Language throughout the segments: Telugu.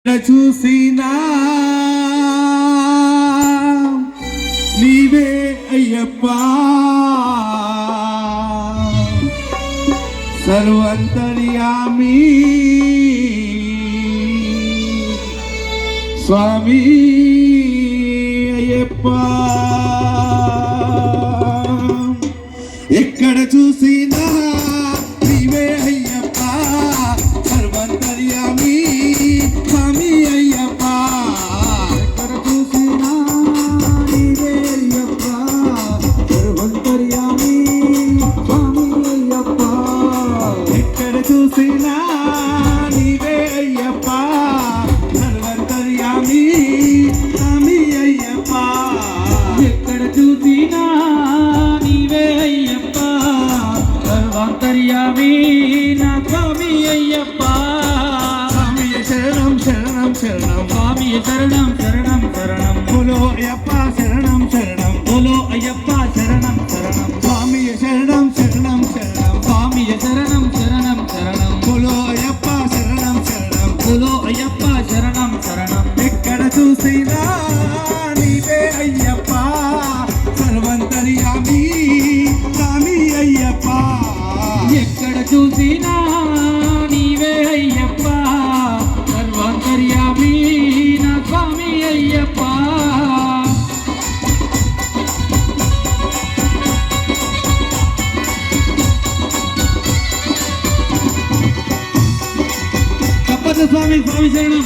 చూసినా నీవే అయ్యప్పా సర్వంతర్యామి స్వామి అయ్యప్పా ఎక్కడ చూసినా నీవే అయ్యప్పా సర్వంతర్యామి స్వామి అయ్యప్పా ఎక్కడ చూసినా నీవే అయ్యప్పా సర్వంతర్యామి స్వామి అయ్యప్పా ఎక్కడ చూసినా నీవే అయ్యప్పా సర్వంతర్యామి స్వామి అయ్యప్పా ఎక్కడ చూసినా నీవే అయ్యప్పా సర్వంతర్యామి నా స్వామి అయ్యప్పా శరణం శరణం శరణం స్వామి శరణం శరణం శరణం బోలో అయ్యప్ప శరణం శరణం బోలో అయ్యప్ప శరణం శరణం స్వామి శరణం శరణం శరణం స్వామి శరణం శరణం శరణం బోలో అయ్యప్ప శరణం శరణం బోలో అయ్యప్ప శరణం శరణం ఎక్కడ చూసినా నీవే అయ్యప్ప సర్వంతర్యామి స్వామి అయ్యప్ప ఎక్కడ చూసినా నీవే అయ్యప్ప సర్వంతర్యామి నా స్వామి అయ్యప్ప తప్పదు స్వామి స్వామి శరణం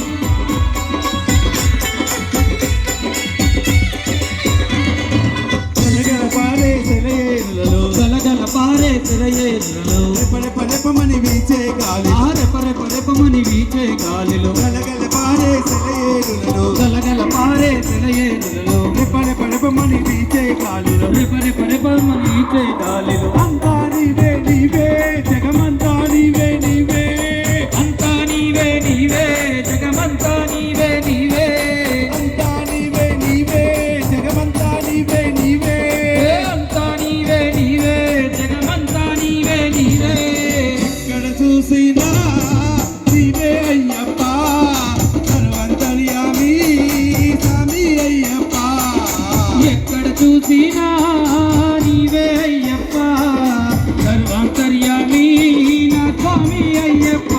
పారే సెలయేరులలో రెపరెపమని వీచే గాలి రెపరెపమని వీచే గాలిలో గలగల పారే సెలయేరులలో గలగల పారే సెలయేరులలో రెపరెపమని వీచే గాలిలో రెపరెపమని వీచే గాలిలో అంతా నీవే నీవే జగమంతా నీవే నీవే అంతా నీవే నీవే జగమంతా నీవే నీవే అంతా నీవే నీవే జగమంతా నీవే నీవే అంతా నీవే నీవే జగమంతా నీవే నీవే ఎక్కడ చూసినా నీవే అయ్యప్ప సర్వంతర్యామి స్వామి అయ్యప్ప ఎక్కడ చూసినా నీవే అయ్యప్ప సర్వంతర్యామి నా స్వామి అయ్యప్ప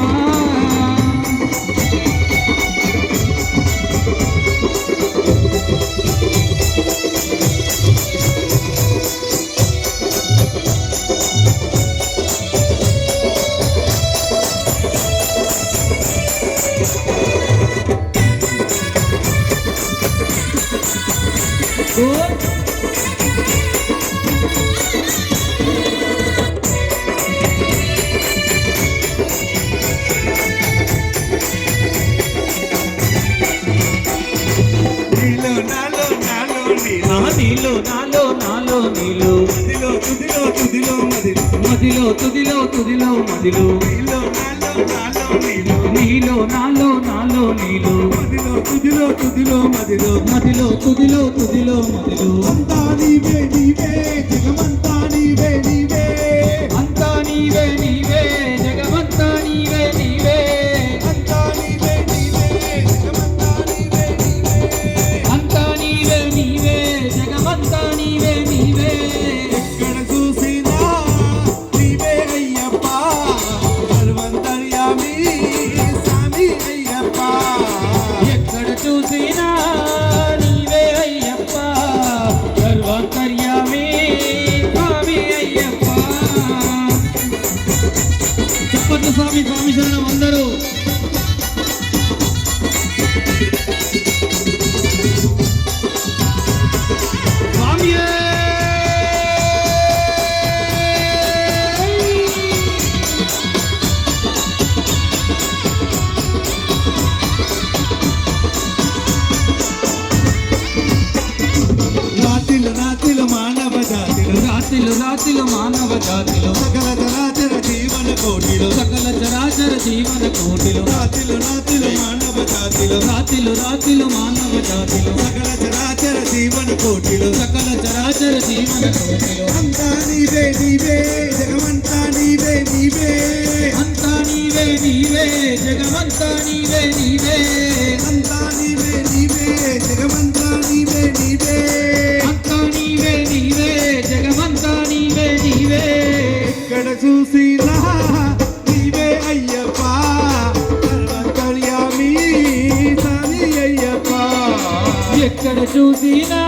నీలో నాలో నాలో నీలో మదిలో తుదిలో తుదిలో మదిలో మదిలో తుదిలో తుదిలో మదిలో నీలో నాలో నాలో నీలో నీలో నాలో నాలో నీలో మదిలో తుదిలో తుదిలో మదిలో మదిలో తుదిలో తుదిలో మదిలో అంతా నీవే నీవే జగమంతా నీవే నీవే అంతా నీవే నీవే జగమంతా నీవే నీవే అంతా నీవే నీవే జగమంతా నీవే నీవే అంతా నీవే నీవే జగమంతా నీవే నీవే ఎక్కడ చూసినా నీవే అయ్యప్ప సర్వంతర్యామి స్వామి అయ్యప్ప ఎక్కడ చూసినా నీవే అయ్యప్ప సర్వంతర్యామి స్వామి అయ్యప్ప చెప్పండి స్వామి స్వామి శరణం అందరూ రాతిలో మానవ జాతిలో సకల చరాచర జీవన కోటిలో సకల చరాచర జీవన కోటిలో రాతిలో మానవ జాతిలో రాతిలో మానవ జాతిలో సకల చరాచర జీవన కోటిలో సకల చరాచర జీవన కోటిలో అంతా నీవే నీవే జగమంతా నీవే నీవే అంతా నీవే నీవే జగమంతా నీవే నీవే ఎక్కడ చూసినా